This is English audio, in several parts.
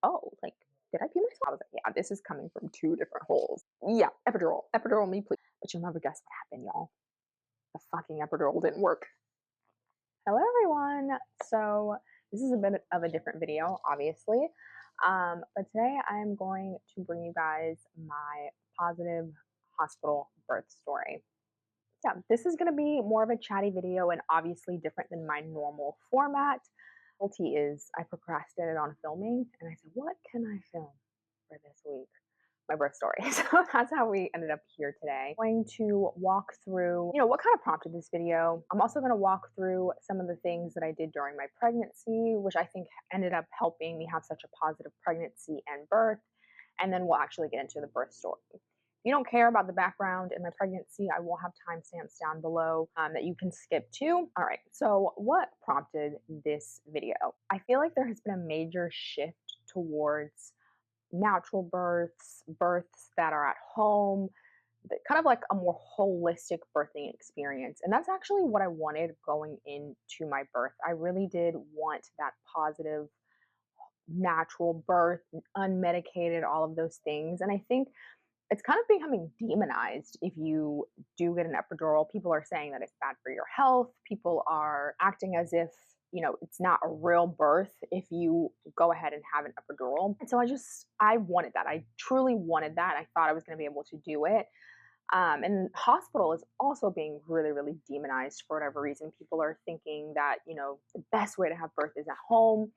oh, like, did I pee myself? I was like, yeah, this is coming from two different holes. Yeah, epidural me, please. But you'll never guess what happened, y'all. The fucking epidural didn't work. Hello, everyone. So this is a bit of a different video, obviously. But today I'm going to bring you guys my positive hospital birth story. Yeah, this is going to be more of a chatty video and obviously different than my normal format. Guilty is I procrastinated on filming and I said, what can I film for this week? My birth story. So that's how we ended up here today. I'm going to walk through, what kind of prompted this video. I'm also going to walk through some of the things that I did during my pregnancy, which I think ended up helping me have such a positive pregnancy and birth. And then we'll actually get into the birth story. If you don't care about the background in my pregnancy, I will have timestamps down below that you can skip to. All right, so what prompted this video? I feel like there has been a major shift towards natural births, births that are at home, kind of like a more holistic birthing experience. And that's actually what I wanted going into my birth. I really did want that positive, natural birth, unmedicated, all of those things. And I think it's kind of becoming demonized if you do get an epidural. People are saying that it's bad for your health. People are acting as if it's not a real birth if you go ahead and have an epidural. And so I wanted that. I truly wanted that. I thought I was going to be able to do it. And hospital is also being really, really demonized for whatever reason. People are thinking that, the best way to have birth is at home.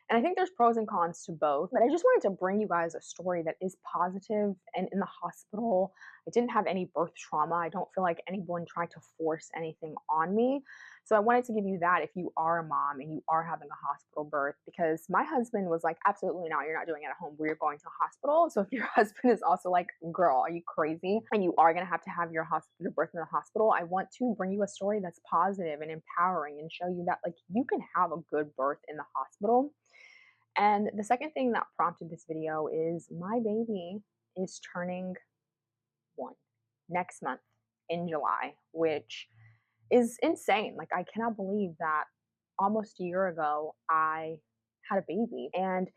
And I think there's pros and cons to both, but I just wanted to bring you guys a story that is positive. And in the hospital, I didn't have any birth trauma. I don't feel like anyone tried to force anything on me. So I wanted to give you that if you are a mom and you are having a hospital birth, because my husband was like, absolutely not, you're not doing it at home. We're going to hospital. So if your husband is also like, girl, are you crazy? And you are going to have your birth in the hospital, I want to bring you a story that's positive and empowering and show you that like you can have a good birth in the hospital. And the second thing that prompted this video is my baby is turning 1 next month in July, which is insane. Like, I cannot believe that almost a year ago I had a baby. And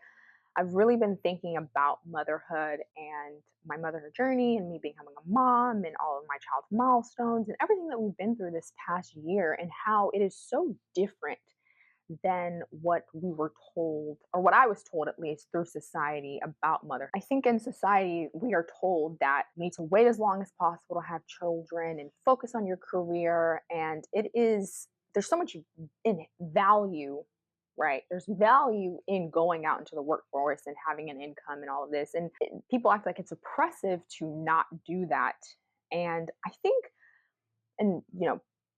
I've really been thinking about motherhood and my motherhood journey and me becoming a mom and all of my child's milestones and everything that we've been through this past year, and how it is so different than what we were told, or what I was told at least, through society about motherhood. I think in society, we are told that you need to wait as long as possible to have children and focus on your career. And there's so much in value, right? There's value in going out into the workforce and having an income and all of this. And people act like it's oppressive to not do that. And I think,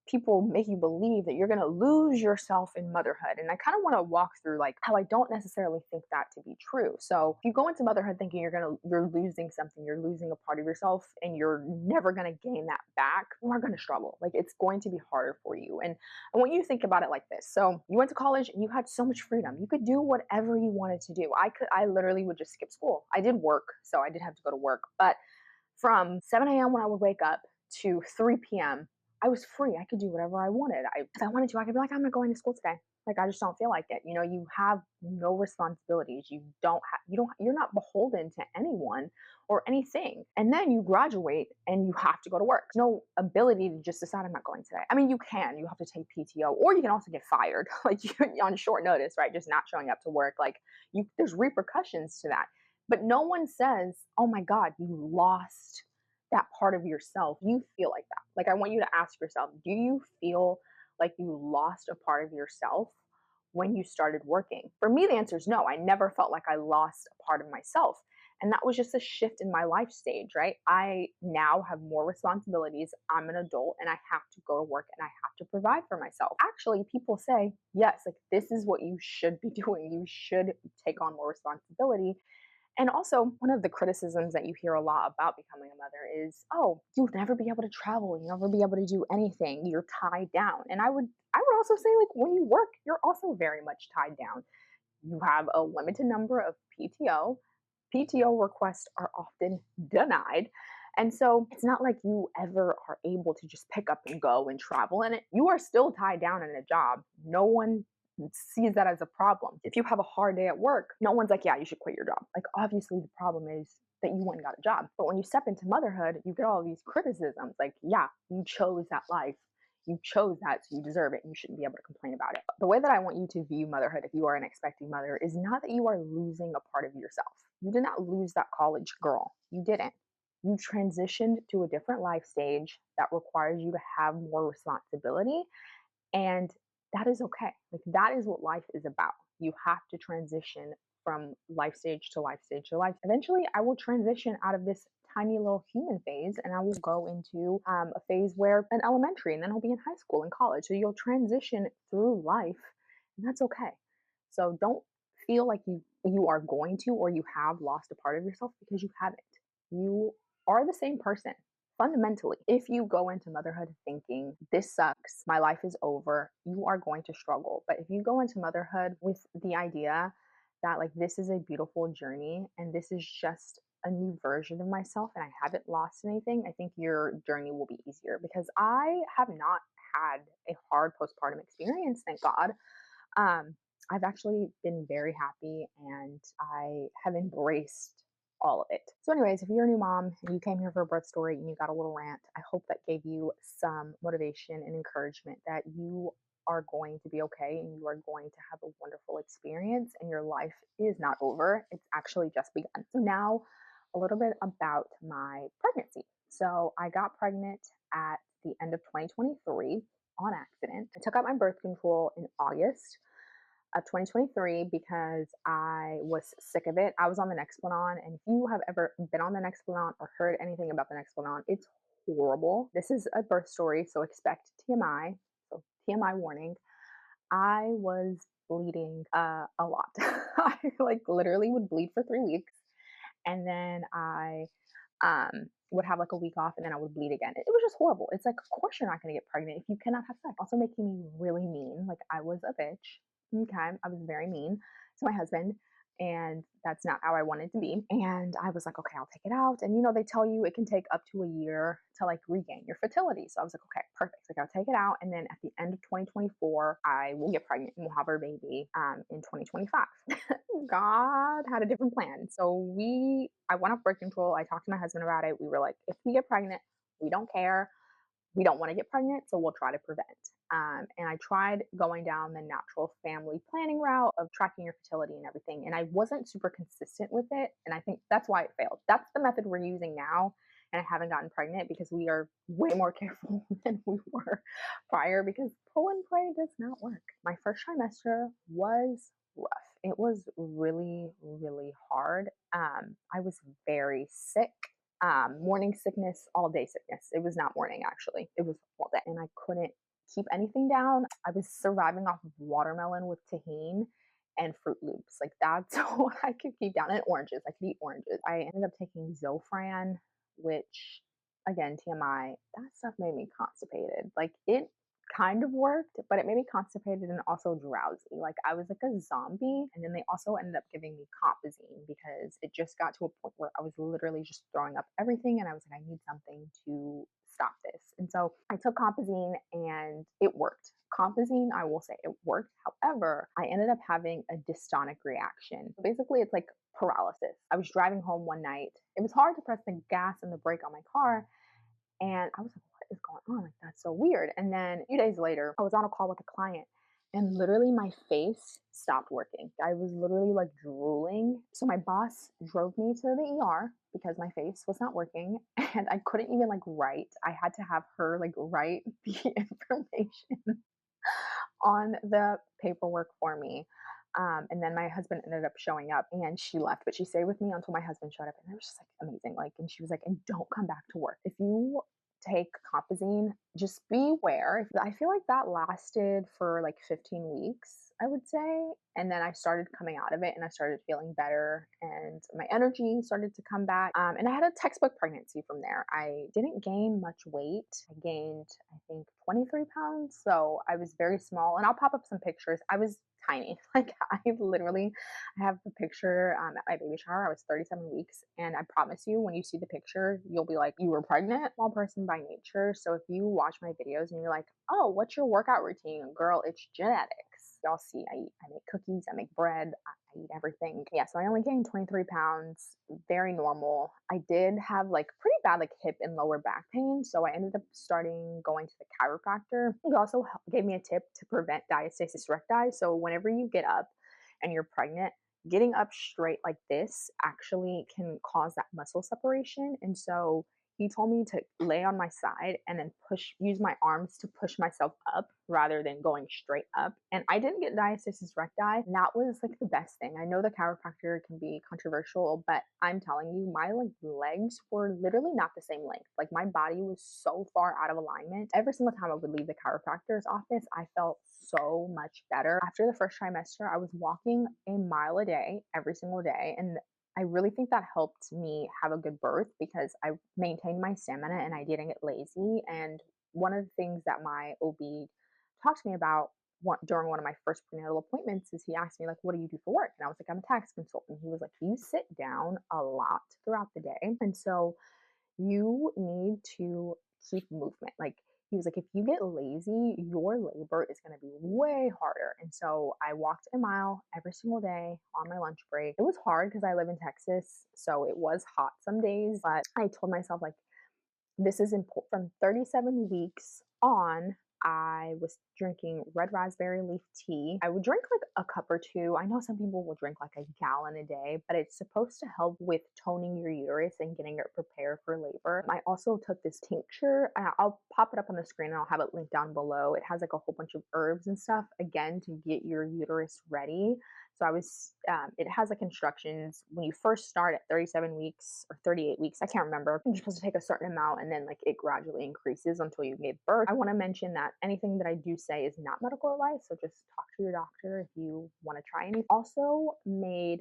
people make you believe that you're going to lose yourself in motherhood. And I kind of want to walk through like how I don't necessarily think that to be true. So if you go into motherhood thinking you're losing something, you're losing a part of yourself, and you're never going to gain that back, you are going to struggle. Like, it's going to be harder for you. And I want you to think about it like this. So you went to college and you had so much freedom. You could do whatever you wanted to do. I literally would just skip school. I did work, so I did have to go to work. But from 7 a.m. when I would wake up to 3 p.m., I was free. I could do whatever I wanted. If I wanted to, I could be like, I'm not going to school today. Like, I just don't feel like it. You have no responsibilities. You're not beholden to anyone or anything. And then you graduate and you have to go to work. No ability to just decide I'm not going today. I mean, you have to take PTO, or you can also get fired, like on short notice, right? Just not showing up to work. Like, there's repercussions to that. But no one says, oh my God, you lost that part of yourself. You feel like that. Like, I want you to ask yourself, do you feel like you lost a part of yourself when you started working? For me, the answer is no. I never felt like I lost a part of myself. And that was just a shift in my life stage, right? I now have more responsibilities. I'm an adult and I have to go to work and I have to provide for myself. Actually, people say, yes, like, this is what you should be doing. You should take on more responsibility. And also, one of the criticisms that you hear a lot about becoming a mother is, oh, you'll never be able to travel, you'll never be able to do anything, you're tied down. And I would also say, like, when you work, you're also very much tied down. You have a limited number of PTO. PTO requests are often denied. And so it's not like you ever are able to just pick up and go and travel. And you are still tied down in a job. No one sees that as a problem. If you have a hard day at work, no one's like, yeah, you should quit your job. Like, obviously, the problem is that you went and got a job. But when you step into motherhood, you get all these criticisms like, yeah, you chose that life. You chose that, so you deserve it. And you shouldn't be able to complain about it. The way that I want you to view motherhood, if you are an expecting mother, is not that you are losing a part of yourself. You did not lose that college girl. You didn't. You transitioned to a different life stage that requires you to have more responsibility, and that is okay. Like, that is what life is about. You have to transition from life stage to life stage to life. Eventually, I will transition out of this tiny little human phase and I will go into a phase where an elementary, and then I'll be in high school and college. So you'll transition through life, and that's okay. So don't feel like you are going to, or you have lost a part of yourself, because you haven't. You are the same person. Fundamentally, if you go into motherhood thinking, this sucks, my life is over, you are going to struggle. But if you go into motherhood with the idea that, like, this is a beautiful journey and this is just a new version of myself and I haven't lost anything, I think your journey will be easier, because I have not had a hard postpartum experience, thank God. Um, I've actually been very happy and I have embraced all of it. So, anyways, if you're a new mom and you came here for a birth story and you got a little rant, I hope that gave you some motivation and encouragement that you are going to be okay and you are going to have a wonderful experience and your life is not over. It's actually just begun. So, now a little bit about my pregnancy. So, I got pregnant at the end of 2023 on accident. I took out my birth control in August of 2023 because I was sick of it. I was on the Nexplanon, and if you have ever been on the Nexplanon or heard anything about the Nexplanon, it's horrible. This is a birth story, so expect TMI. So TMI warning. I was bleeding a lot. I like literally would bleed for 3 weeks, and then I would have like a week off, and then I would bleed again. It was just horrible. It's like, of course you're not going to get pregnant if you cannot have sex. Also making me really mean. Like, I was a bitch. Okay. I was very mean to my husband, and that's not how I wanted to be. And I was like, okay, I'll take it out. And they tell you it can take up to a year to like regain your fertility. So I was like, okay, perfect. Like, I'll take it out. And then at the end of 2024, I will get pregnant and we'll have our baby in 2025. God had a different plan. So I went off birth control. I talked to my husband about it. We were like, if we get pregnant, we don't care. We don't want to get pregnant, so we'll try to prevent. And I tried going down the natural family planning route of tracking your fertility and everything, and I wasn't super consistent with it, and I think that's why it failed. That's the method we're using now, and I haven't gotten pregnant because we are way more careful than we were prior, because pull and pray does not work. My first trimester was rough. It was really, really hard. I was very sick. Morning sickness, all day sickness. It was not morning, actually. It was all day. And I couldn't keep anything down. I was surviving off of watermelon with tahini and Fruit Loops. Like, that's what I could keep down. And oranges. I could eat oranges. I ended up taking Zofran, which, again, TMI, that stuff made me constipated. Like, it kind of worked, but it made me constipated and also drowsy. Like, I was like a zombie. And then they also ended up giving me compazine because it just got to a point where I was literally just throwing up everything. And I was like, I need something to stop this. And so I took compazine and it worked. Compazine, I will say it worked. However, I ended up having a dystonic reaction. Basically, it's like paralysis. I was driving home one night. It was hard to press the gas and the brake on my car. And I was like, what is going on? Like, that's so weird. And then a few days later, I was on a call with a client and literally my face stopped working. I was literally like drooling. So my boss drove me to the ER because my face was not working and I couldn't even like write. I had to have her like write the information on the paperwork for me. And then my husband ended up showing up and she left, but she stayed with me until my husband showed up. And it was just like amazing. Like, and she was like, and don't come back to work. If you take compazine, just beware. I feel like that lasted for like 15 weeks, I would say. And then I started coming out of it and I started feeling better and my energy started to come back. And I had a textbook pregnancy from there. I didn't gain much weight. I gained, I think, 23 pounds. So I was very small, and I'll pop up some pictures. I was tiny. Like, I have the picture at my baby shower. I was 37 weeks. And I promise you, when you see the picture, you'll be like, you were pregnant? Small person by nature. So if you watch my videos and you're like, oh, what's your workout routine? Girl, it's genetics. Y'all see, I make cookies, I make bread, I eat everything. Yeah, so I only gained 23 pounds, very normal. I did have like pretty bad like hip and lower back pain, so I ended up starting going to the chiropractor. He also gave me a tip to prevent diastasis recti. So whenever you get up and you're pregnant, getting up straight like this actually can cause that muscle separation. And so he told me to lay on my side and then use my arms to push myself up rather than going straight up. And I didn't get diastasis recti. And that was like the best thing. I know the chiropractor can be controversial, but I'm telling you, my like legs were literally not the same length. Like my body was so far out of alignment. Every single time I would leave the chiropractor's office, I felt so much better. After the first trimester, I was walking a mile a day every single day. And I really think that helped me have a good birth because I maintained my stamina and I didn't get lazy. And one of the things that my OB talked to me about during one of my first prenatal appointments is he asked me, like, what do you do for work? And I was like, I'm a tax consultant. He was like, you sit down a lot throughout the day. And so you need to keep movement. Like, he was like, if you get lazy, your labor is going to be way harder. And so I walked a mile every single day on my lunch break. It was hard because I live in Texas, so it was hot some days, but I told myself, like, this is important. From 37 weeks on, I was drinking red raspberry leaf tea. I would drink like a cup or two. I know some people will drink like a gallon a day, but it's supposed to help with toning your uterus and getting it prepared for labor. I also took this tincture. I'll pop it up on the screen and I'll have it linked down below. It has like a whole bunch of herbs and stuff, again, to get your uterus ready. So it has like instructions when you first start at 37 weeks or 38 weeks. I can't remember. You're supposed to take a certain amount and then like it gradually increases until you give birth. I want to mention that anything that I do say is not medical advice. So just talk to your doctor if you want to try any. Also made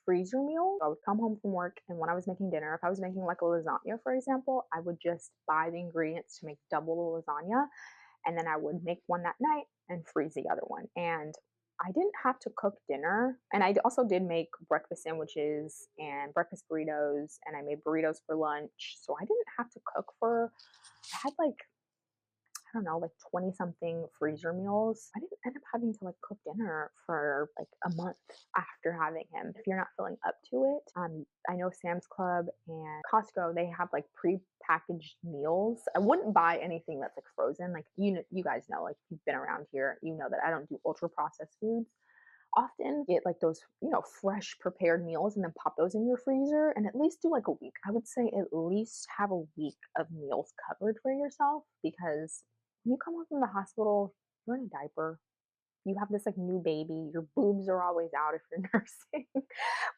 freezer meals. I would come home from work and when I was making dinner, if I was making like a lasagna, for example, I would just buy the ingredients to make double the lasagna. And then I would make one that night and freeze the other one. And I didn't have to cook dinner. And I also did make breakfast sandwiches and breakfast burritos, and I made burritos for lunch. So I didn't have to cook I had like, I don't know, like 20 something freezer meals. I didn't end up having to like cook dinner for like a month after having him. If you're not feeling up to it, I know Sam's Club and Costco, they have like pre-packaged meals. I wouldn't buy anything that's like frozen. Like, you guys know, like, if you've been around here, you know that I don't do ultra processed foods. Often get like those, fresh prepared meals and then pop those in your freezer and at least do like a week. I would say at least have a week of meals covered for yourself because when you come home from the hospital, you're in a diaper. You have this like new baby. Your boobs are always out if you're nursing.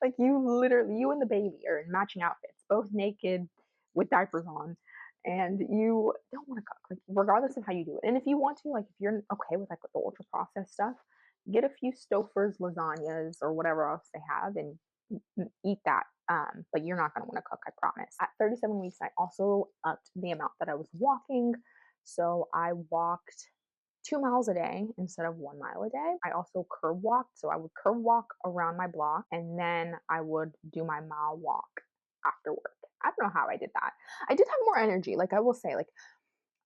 Like, you and the baby are in matching outfits, both naked with diapers on. And you don't want to cook, like, regardless of how you do it. And if you want to, like, if you're okay with like the ultra processed stuff, get a few Stouffer's lasagnas or whatever else they have and eat that. But you're not going to want to cook, I promise. At 37 weeks, I also upped the amount that I was walking. So I walked 2 miles a day instead of 1 mile a day. I also curb walked. So I would curb walk around my block and then I would do my mile walk after work. I don't know how I did that. I did have more energy. Like, I will say, like,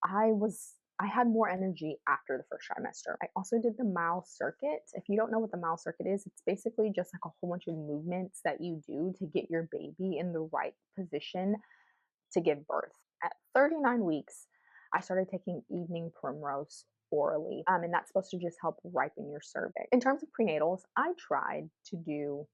I had more energy after the first trimester. I also did the mile circuit. If you don't know what the mile circuit is, it's basically just like a whole bunch of movements that you do to get your baby in the right position to give birth. At 39 weeks, I started taking evening primrose orally, and that's supposed to just help ripen your cervix. In terms of prenatals, I tried to do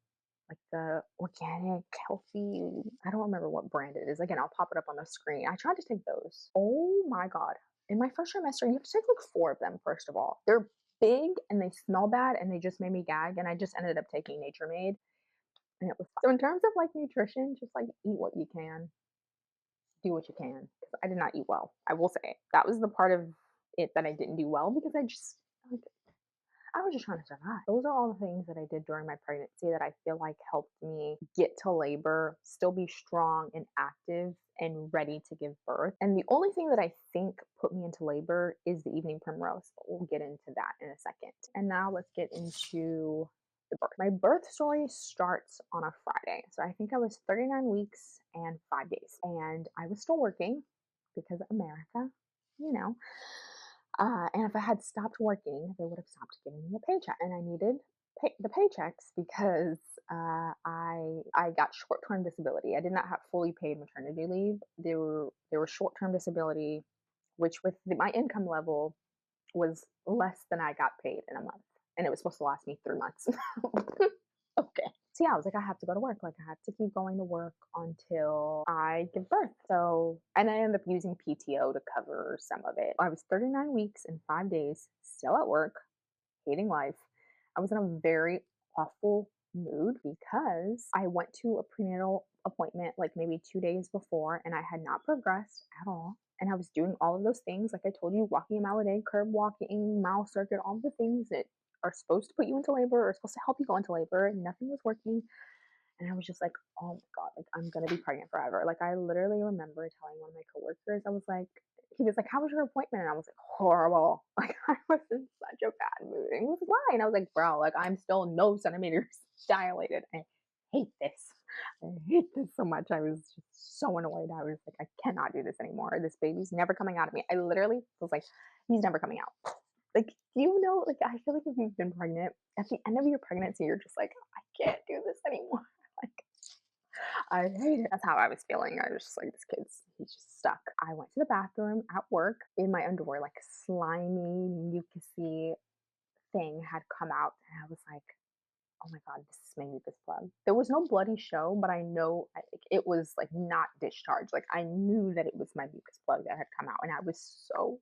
like the organic, healthy, I don't remember what brand it is. Again, I'll pop it up on the screen. I tried to take those. Oh my God. In my first trimester, you have to take like 4 of them, first of all. They're big and they smell bad and they just made me gag. And I just ended up taking Nature Made and it was fine. So in terms of like nutrition, just like eat what you can, do what you can. Because I did not eat well. I will say that was the part of it that I didn't do well because like, I was just trying to survive. Those are all the things that I did during my pregnancy that I feel like helped me get to labor, still be strong and active and ready to give birth. And the only thing that I think put me into labor is the evening primrose, but we'll get into that in a second. And now let's get into the birth. My birth story starts on a Friday. So I think I was 39 weeks and 5 days. And I was still working because America, you know. And if I had stopped working, they would have stopped giving me a paycheck, and I needed the paychecks because I got short term disability. I did not have fully paid maternity leave. They were short term disability, which with my income level was less than I got paid in a month, and it was supposed to last me 3 months. Okay. So yeah, I was like, I have to go to work. Like I have to keep going to work until I give birth. So, and I ended up using PTO to cover some of it. I was 39 weeks and 5 days, still at work, hating life. I was in a very awful mood because I went to a prenatal appointment like maybe 2 days before and I had not progressed at all. And I was doing all of those things, like I told you, walking a mile a day, curb walking, mile circuit, all the things that are supposed to put you into labor or supposed to help you go into labor. And nothing was working. And I was just like, oh my God, like I'm gonna be pregnant forever. Like I literally remember telling one of my coworkers, I was like, he was like, how was your appointment? And I was like, horrible. Like I was in such a bad mood. And he was like, why? And I was like, bro, like I'm still no centimeters dilated. I hate this. I hate this so much. I was just so annoyed. I was like, I cannot do this anymore. This baby's never coming out of me. I literally was like, he's never coming out. Like, do you know, like I feel like if you've been pregnant, at the end of your pregnancy, you're just like, I can't do this anymore. Like I hate it. That's how I was feeling. I was just like, he's just stuck. I went to the bathroom at work in my underwear, like slimy, mucusy thing had come out. And I was like, oh my God, this is my mucus plug. There was no bloody show, but I know it was like not discharged. Like I knew that it was my mucus plug that had come out. And I was so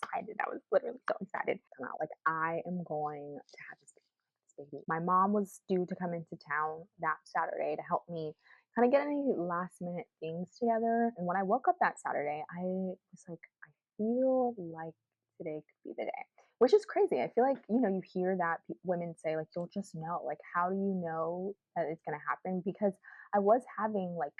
excited. I was literally so excited to come out. Like I am going to have this baby. My mom was due to come into town that Saturday to help me kind of get any last minute things together. And when I woke up that Saturday, I was like, I feel like today could be the day, which is crazy. I feel like, you hear that women say, like, you'll just know. Like, how do you know that it's going to happen? Because I was having, like,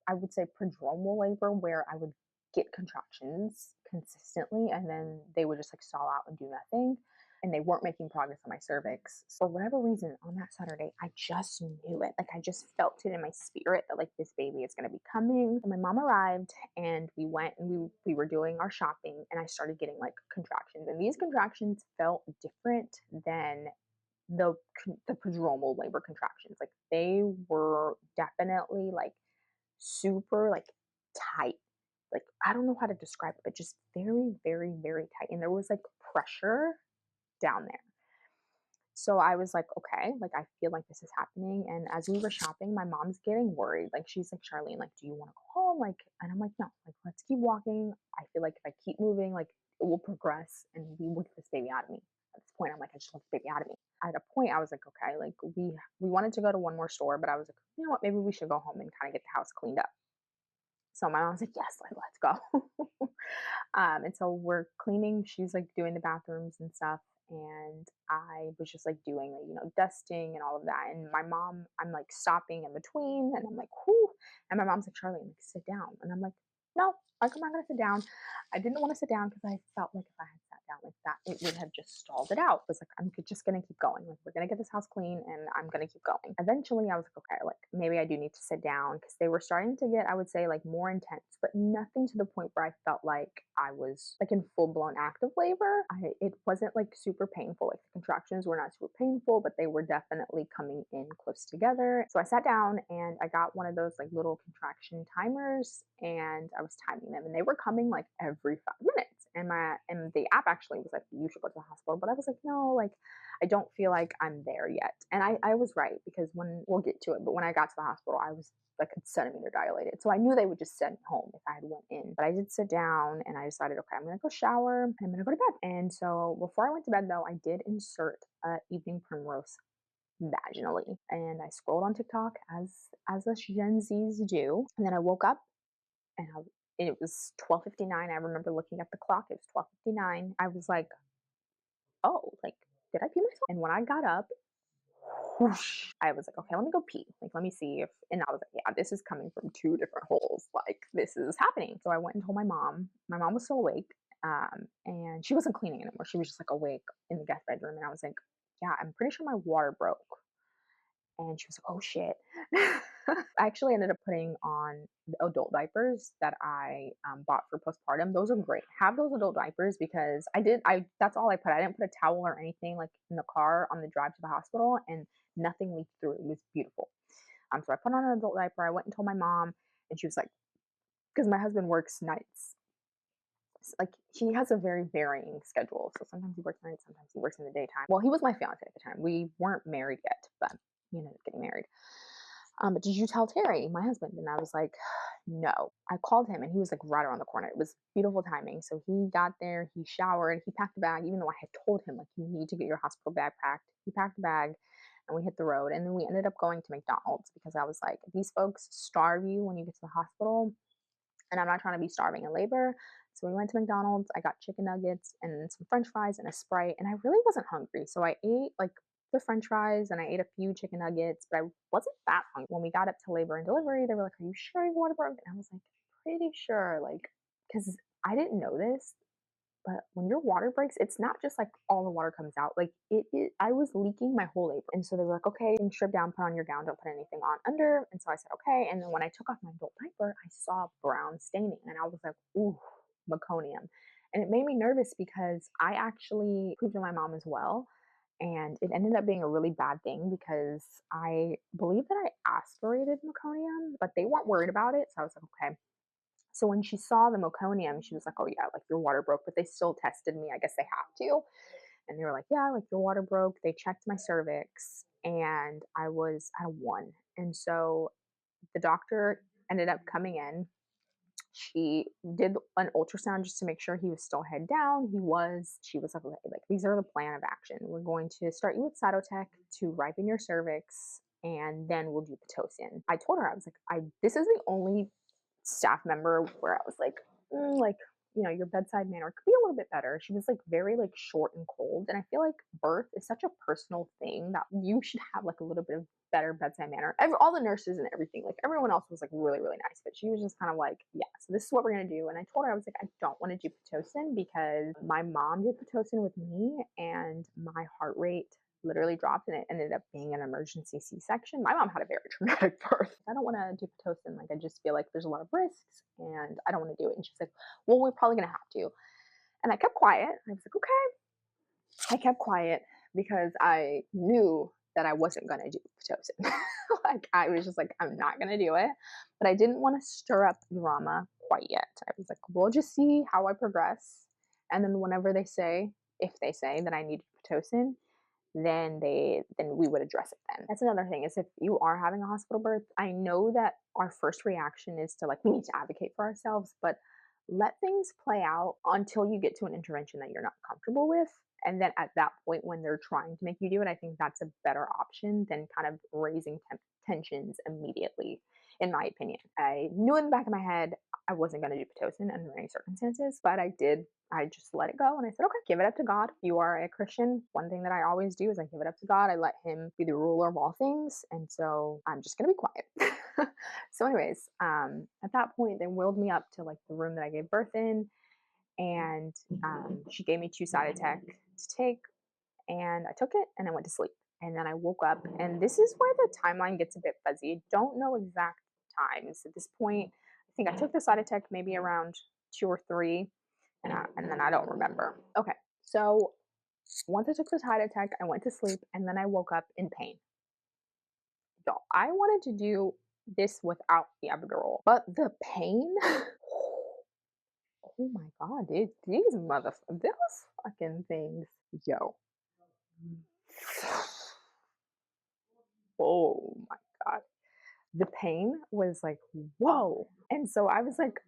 I would say prodromal labor where I would get contractions consistently and then they would just like stall out and do nothing and they weren't making progress on my cervix. So for whatever reason, on that Saturday, I just knew it. Like I just felt it in my spirit that like this baby is going to be coming. And my mom arrived and we went and we were doing our shopping and I started getting like contractions. And these contractions felt different than the the prodromal labor contractions. Like they were definitely like super like tight. Like I don't know how to describe it, but just very, very, very tight. And there was like pressure down there. So I was like, okay, like I feel like this is happening. And as we were shopping, my mom's getting worried. Like she's like, Charlene, like, do you want to go home? Like, and I'm like, no, like let's keep walking. I feel like if I keep moving, like it will progress and we will get this baby out of me. At this point, I'm like, I just want this baby out of me. At a point, I was like, okay, like we wanted to go to one more store, but I was like, you know what, maybe we should go home and kind of get the house cleaned up. So my mom's like, yes, like let's go. And so we're cleaning. She's like doing the bathrooms and stuff. And I was just like doing, like, dusting and all of that. And my mom, I'm like stopping in between and I'm like, whoo. And my mom's like, Charlie, like, sit down. And I'm like, no, like, I'm not going to sit down. I didn't want to sit down because I felt like if I had sat down like that, it would have just stalled it out. It was like, I'm just going to keep going. Like, we're going to get this house clean and I'm going to keep going. Eventually, I was like, okay, like maybe I do need to sit down because they were starting to get, I would say, like more intense, but nothing to the point where I felt like I was like in full blown active labor. It wasn't like super painful. Like the contractions were not super painful, but they were definitely coming in close together. So I sat down and I got one of those like little contraction timers and I was timing them and they were coming like every 5 minutes. And the app actually was like, you should go to the hospital. But I was like, no, like I don't feel like I'm there yet. And I was right because when we'll get to it, but when I got to the hospital, I was like a centimeter dilated. So I knew they would just send me home if I had went in. But I did sit down and I decided, okay, I'm gonna go shower and I'm gonna go to bed. And so before I went to bed though, I did insert evening primrose vaginally. And I scrolled on TikTok as us Gen Zs do. And then I woke up and it was 12:59. I remember looking at the clock. It was 12:59. I was like, oh, like, did I pee myself? And when I got up, whoosh, I was like, okay, let me go pee. Like, let me see if, and I was like, yeah, this is coming from two different holes. Like, this is happening. So I went and told my mom. My mom was still awake. And she wasn't cleaning anymore. She was just like awake in the guest bedroom. And I was like, yeah, I'm pretty sure my water broke. And she was like, "Oh shit." I actually ended up putting on the adult diapers that I bought for postpartum. Those are great. Have those adult diapers because that's all I put. I didn't put a towel or anything like in the car on the drive to the hospital, and nothing leaked through. It was beautiful. So I put on an adult diaper. I went and told my mom, and she was like, because my husband works nights. Like he has a very varying schedule. So sometimes he works nights, sometimes he works in the daytime. Well, he was my fiance at the time. We weren't married yet, but getting married. But did you tell Terry, my husband? And I was like, no. I called him and he was like right around the corner. It was beautiful timing. So he got there, he showered, he packed the bag, even though I had told him, like, you need to get your hospital bag packed. He packed the bag and we hit the road. And then we ended up going to McDonald's because I was like, these folks starve you when you get to the hospital. And I'm not trying to be starving in labor. So we went to McDonald's. I got chicken nuggets and some French fries and a Sprite. And I really wasn't hungry. So I ate like the French fries and I ate a few chicken nuggets, but I wasn't that hungry. When we got up to labor and delivery, they were like, "Are you sure your water broke?" And I was like, "Pretty sure." Like, because I didn't know this, but when your water breaks, it's not just like all the water comes out. Like I was leaking my whole labor. And so they were like, "Okay, strip down, put on your gown, don't put anything on under." And so I said, "Okay." And then when I took off my adult diaper, I saw brown staining and I was like, "Ooh, meconium." And it made me nervous because I actually proved to my mom as well. And it ended up being a really bad thing because I believe that I aspirated meconium, but they weren't worried about it. So I was like, okay. So when she saw the meconium, she was like, "Oh yeah, like your water broke," but they still tested me. I guess they have to. And they were like, "Yeah, like your water broke." They checked my cervix and I was at a 1. And so the doctor ended up coming in. She did an ultrasound just to make sure he was still head down. He was. She was like, "Okay, like these are the plan of action. We're going to start you with cytotec to ripen your cervix, and then we'll do pitocin." I told her, I was like, this is the only staff member where I was like, like, your bedside manner could be a little bit better. She was like very like short and cold. And I feel like birth is such a personal thing that you should have like a little bit of better bedside manner. All the nurses and everything, like everyone else was like really, really nice, but she was just kind of like, "Yeah, so this is what we're going to do." And I told her, I was like, "I don't want to do Pitocin because my mom did Pitocin with me and my heart rate literally dropped and it ended up being an emergency C-section." My mom had a very traumatic birth. "I don't want to do Pitocin. Like, I just feel like there's a lot of risks and I don't want to do it." And she's like, "Well, we're probably going to have to." And I kept quiet. I was like, "Okay." I kept quiet because I knew that I wasn't going to do Pitocin. Like, I was just like, I'm not going to do it. But I didn't want to stir up drama quite yet. I was like, we'll just see how I progress. And then whenever they say, if they say that I need Pitocin, then we would address it then. That's another thing, is if you are having a hospital birth, I know that our first reaction is to like, we need to advocate for ourselves, but let things play out until you get to an intervention that you're not comfortable with. And then at that point, when they're trying to make you do it, I think that's a better option than kind of raising tensions immediately, in my opinion. I knew in the back of my head I wasn't going to do Pitocin under any circumstances, but I did. I just let it go and I said, "Okay, give it up to God. You are a Christian." One thing that I always do is I give it up to God. I let Him be the ruler of all things. And so I'm just going to be quiet. So, anyways, at that point, they wheeled me up to like the room that I gave birth in. And she gave me 2 Cytotec to take. And I took it and I went to sleep. And then I woke up. And this is where the timeline gets a bit fuzzy. I don't know exact times. At this point, I think I took the Cytotec maybe around 2 or 3 and then I don't remember. Okay, so once I took the Cytotec, I went to sleep, and then I woke up in pain. So I wanted to do this without the epidural, but the pain. Oh my god, dude, those fucking things, yo. Oh my god, the pain was like, whoa. And so I was like,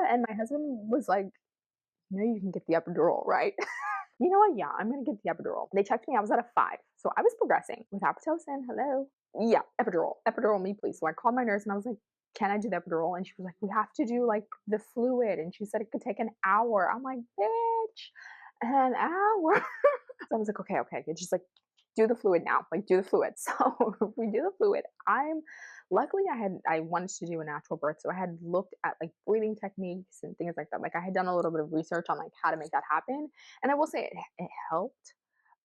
and my husband was like, "You can get the epidural, right?" You know what? Yeah, I'm gonna get the epidural. They checked me, I was at a 5. So I was progressing with Pitocin. Hello. Yeah, epidural. Epidural me, please. So I called my nurse and I was like, "Can I do the epidural?" And she was like, "We have to do like the fluid." And she said it could take an hour. I'm like, "Bitch, an hour." So I was like, okay. It's just like, do the fluid now. Like, do the fluid. So we do the fluid. Luckily I wanted to do a natural birth, so I had looked at like breathing techniques and things like that. Like, I had done a little bit of research on like how to make that happen. And I will say it helped,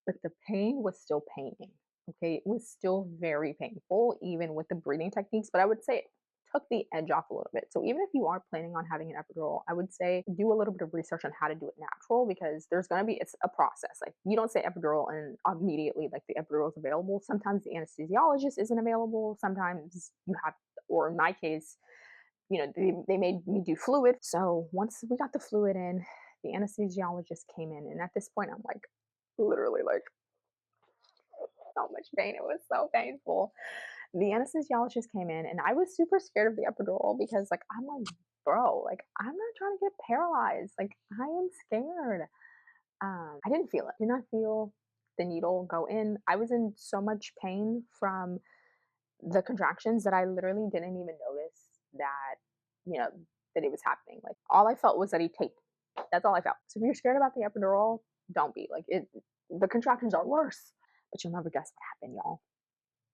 but the pain was still paining. Okay, it was still very painful, even with the breathing techniques, but I would say it took the edge off a little bit. So even if you are planning on having an epidural, I would say do a little bit of research on how to do it natural because there's gonna be it's a process. Like you don't say epidural and immediately like the epidural is available. Sometimes the anesthesiologist isn't available. Sometimes you have, or in my case, they made me do fluid. So once we got the fluid in, the anesthesiologist came in, and at this point, I'm like literally like so much pain. It was so painful. The anesthesiologist came in, and I was super scared of the epidural because, like, I'm like, bro, like, I'm not trying to get paralyzed. Like, I am scared. I didn't feel it. Did not feel the needle go in. I was in so much pain from the contractions that I literally didn't even notice that, you know, that it was happening. Like, all I felt was that he taped. That's all I felt. So if you're scared about the epidural, don't be. Like, it. The contractions are worse. But you'll never guess what happened, y'all.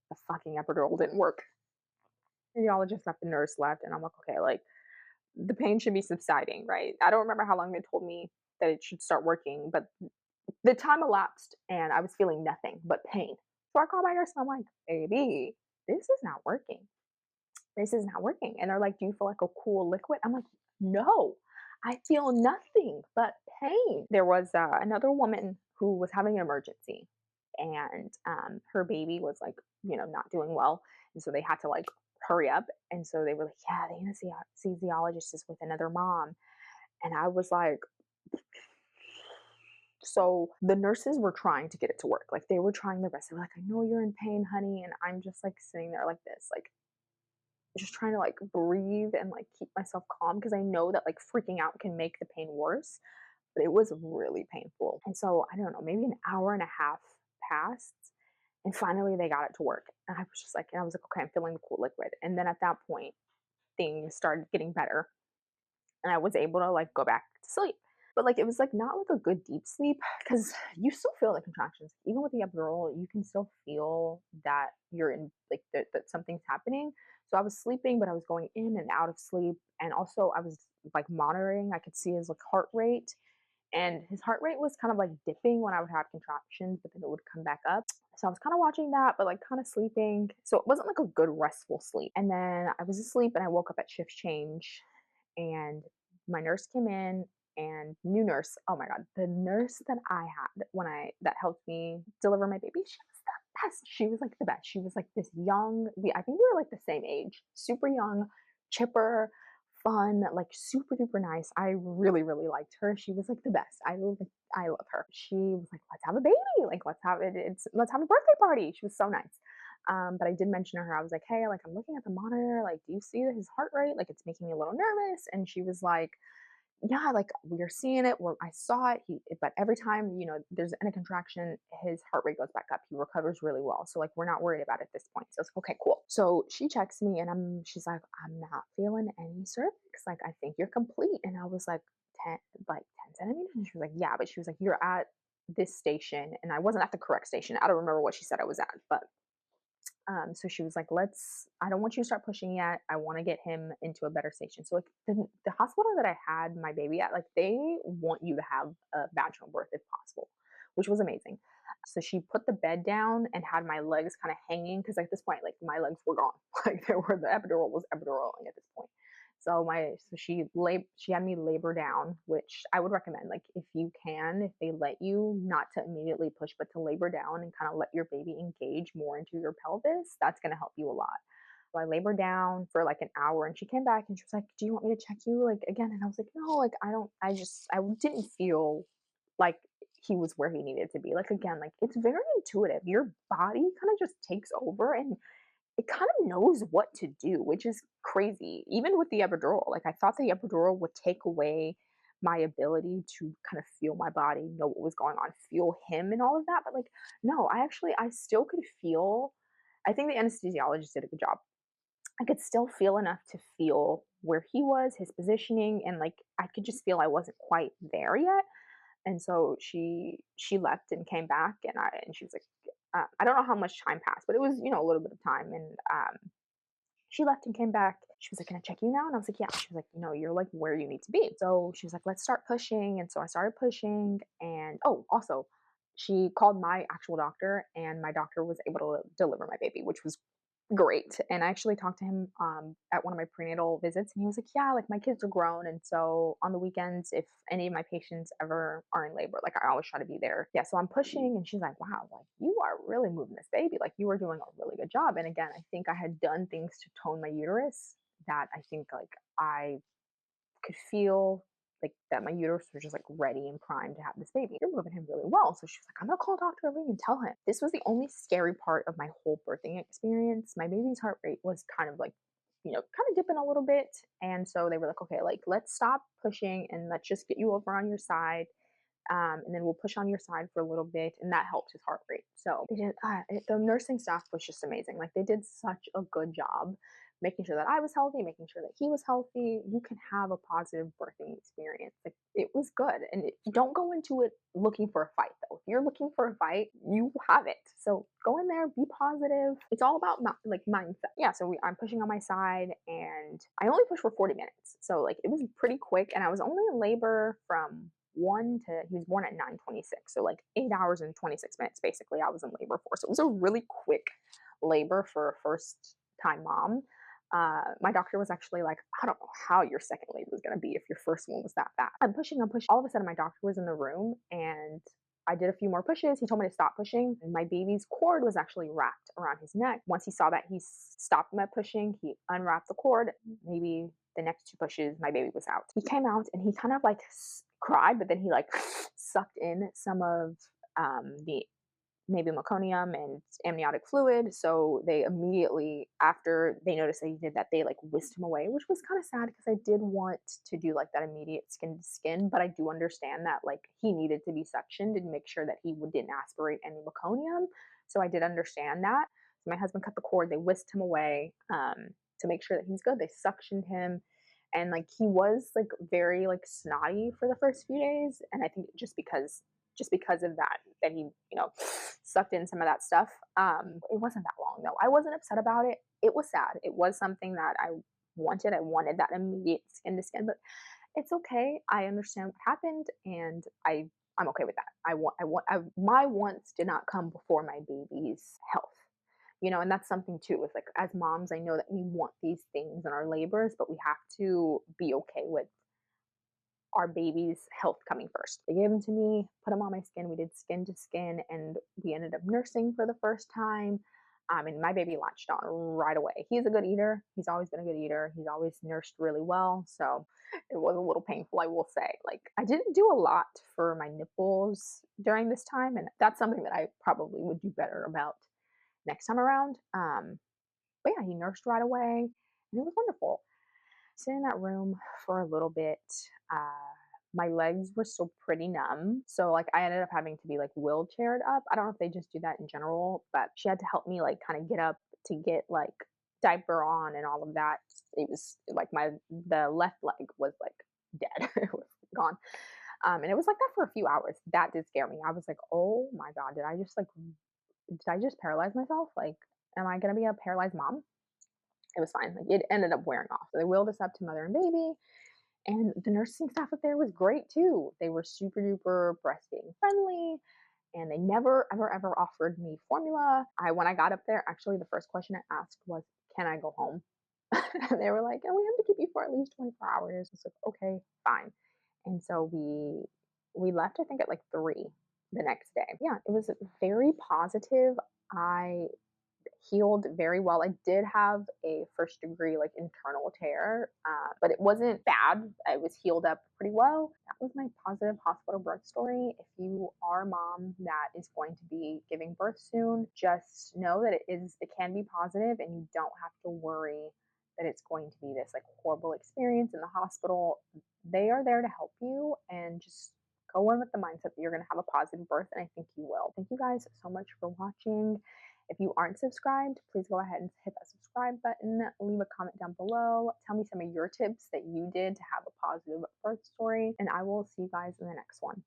The fucking epidural didn't work. The radiologist left, the nurse left, and I'm like, okay, like the pain should be subsiding, right? I don't remember how long they told me that it should start working, but the time elapsed and I was feeling nothing but pain. So I called my nurse and I'm like, baby, this is not working. This is not working. And they're like, do you feel like a cool liquid? I'm like, no, I feel nothing but pain. There was another woman who was having an emergency and her baby was like, not doing well. And so they had to like hurry up. And so they were like, yeah, the anesthesiologist is with another mom. And I was like, so the nurses were trying to get it to work. Like they were trying their best. They were like, I know you're in pain, honey. And I'm just like sitting there like this, like just trying to like breathe and like keep myself calm because I know that like freaking out can make the pain worse. But it was really painful. And so I don't know, maybe an hour and a half passed. And finally they got it to work. And I was just like, and I was like, okay, I'm feeling the cool liquid. And then at that point, things started getting better. And I was able to like go back to sleep. But like it was like not like a good deep sleep because you still feel the contractions. Even with the epidural, you can still feel that you're in like that something's happening. So I was sleeping, but I was going in and out of sleep. And also I was like monitoring. I could see his like heart rate. And his heart rate was kind of like dipping when I would have contractions, but then it would come back up. So I was kind of watching that, but like kind of sleeping. So it wasn't like a good restful sleep. And then I was asleep and I woke up at shift change and my nurse came in and new nurse. Oh my god, the nurse that I had when I that helped me deliver my baby, she was the best. She was like the best. She was like this young. I think we were like the same age, super young, chipper, fun, like super duper nice. I really really liked her. She was like the best. I love her. She was like, let's have a baby. Like let's have a birthday party. She was so nice. But I did mention to her, I was like, hey, like I'm looking at the monitor, like, do you see his heart rate? Like it's making me a little nervous. And she was like, yeah, like we're seeing it. I saw it. But every time there's any contraction, his heart rate goes back up. He recovers really well. So like we're not worried about it at this point. So it's okay, cool. So she checks me and she's like, I'm not feeling any cervix. Like I think you're complete. And I was like 10 centimeters. And she was like, yeah, but she was like, you're at this station, and I wasn't at the correct station. I don't remember what she said I was at, but so she was like, I don't want you to start pushing yet. I want to get him into a better station. So like the hospital that I had my baby at, like they want you to have a vaginal birth if possible, which was amazing. So she put the bed down and had my legs kind of hanging because at this point, like my legs were gone. Like the epidural was epiduraling at this point. So she had me labor down, which I would recommend. Like if you can, if they let you, not to immediately push, but to labor down and kind of let your baby engage more into your pelvis. That's going to help you a lot. So I labored down for like an hour and she came back and she was like, do you want me to check you like again? And I was like, no, like I didn't feel like he was where he needed to be. Like again, like it's very intuitive. Your body kind of just takes over and it kind of knows what to do, which is crazy. Even with the epidural, like I thought the epidural would take away my ability to kind of feel my body, know what was going on, feel him and all of that. But like, no, I still could feel. I think the anesthesiologist did a good job. I could still feel enough to feel where he was, his positioning, and like I could just feel I wasn't quite there yet. And so she left and came back, and she was like, I don't know how much time passed, but it was a little bit of time. And she left and came back. She was like, "Can I check you now?" And I was like, "Yeah." She was like, "You're like where you need to be." So she was like, "Let's start pushing." And so I started pushing. And oh, also, she called my actual doctor, and my doctor was able to deliver my baby, which was great. And I actually talked to him at one of my prenatal visits, and he was like, "Yeah, like my kids are grown, and so on the weekends, if any of my patients ever are in labor, like I always try to be there." Yeah, so I'm pushing, and she's like, "Wow, like you are really moving this baby. Like you are doing a really good job." And again, I think I had done things to tone my uterus that I think like I could feel like that my uterus was just like ready and primed to have this baby. You're moving him really well. So she was like, "I'm gonna call Dr. Lee and tell him." This was the only scary part of my whole birthing experience. My baby's heart rate was kind of like, kind of dipping a little bit. And so they were like, "Okay, like let's stop pushing and let's just get you over on your side. And then we'll push on your side for a little bit," and that helped his heart rate. So they did. The nursing staff was just amazing. Like they did such a good job making sure that I was healthy, making sure that he was healthy. You can have a positive birthing experience. Like it was good, and don't go into it looking for a fight. Though, if you're looking for a fight, you have it. So go in there, be positive. It's all about like mindset. Yeah. So I'm pushing on my side, and I only pushed for 40 minutes. So like it was pretty quick, and I was only in labor from one to he was born at 9:26, so like 8 hours and 26 minutes basically I was in labor for. So it was a really quick labor for a first time mom. My doctor was actually like, "I don't know how your second labor is going to be if your first one was that fast." I'm pushing. All of a sudden, my doctor was in the room, and I did a few more pushes. He told me to stop pushing, and my baby's cord was actually wrapped around his neck. Once he saw that he stopped my pushing, he unwrapped the cord. Maybe the next two pushes, my baby was out. He came out and he kind of like cried, but then he like sucked in some of the maybe meconium and amniotic fluid. So they immediately, after they noticed that he did that, they like whisked him away, which was kind of sad because I did want to do like that immediate skin to skin, but I do understand that like he needed to be suctioned and make sure that he didn't aspirate any meconium. So I did understand that. So my husband cut the cord, they whisked him away to make sure that he's good. They suctioned him, and like he was like very like snotty for the first few days, and I think just because of that he sucked in some of that stuff. It wasn't that long though. I wasn't upset about it. It was sad. It was something that I wanted that immediate skin to skin, but it's okay. I understand what happened, and I'm okay with that. My wants did not come before my baby's health. And that's something too. With like as moms, I know that we want these things in our labors, but we have to be okay with our baby's health coming first. They gave him to me, put him on my skin. We did skin to skin, and we ended up nursing for the first time. And my baby latched on right away. He's a good eater. He's always been a good eater. He's always nursed really well. So it was a little painful, I will say. Like, I didn't do a lot for my nipples during this time. And that's something that I probably would do better about next time around. But yeah, he nursed right away, and it was wonderful. Sit in that room for a little bit. Uh, my legs were still pretty numb, so like I ended up having to be like wheelchaired up. I don't know if they just do that in general, but she had to help me like kind of get up to get like diaper on and all of that. It was like the left leg was like dead. It was gone. And it was like that for a few hours. That did scare me. I was like, "Oh my god, did I just paralyze myself? Like, am I gonna be a paralyzed mom?" It was fine. Like it ended up wearing off. So they wheeled us up to mother and baby, and the nursing staff up there was great too. They were super duper breastfeeding friendly, and they never ever ever offered me formula. When I got up there, actually the first question I asked was, "Can I go home?" And they were like, "Oh, we have to keep you for at least 24 hours." I was like, "Okay, fine." And so we left, I think, at like 3 the next day. Yeah, it was very positive. I healed very well. I did have a first degree like internal tear, but it wasn't bad. I was healed up pretty well. That was my positive hospital birth story. If you are a mom that is going to be giving birth soon, just know that it can be positive, and you don't have to worry that it's going to be this like horrible experience in the hospital. They are there to help you, and just go in with the mindset that you're going to have a positive birth, and I think you will. Thank you guys so much for watching. If you aren't subscribed, please go ahead and hit that subscribe button. Leave a comment down below. Tell me some of your tips that you did to have a positive birth story, and I will see you guys in the next one.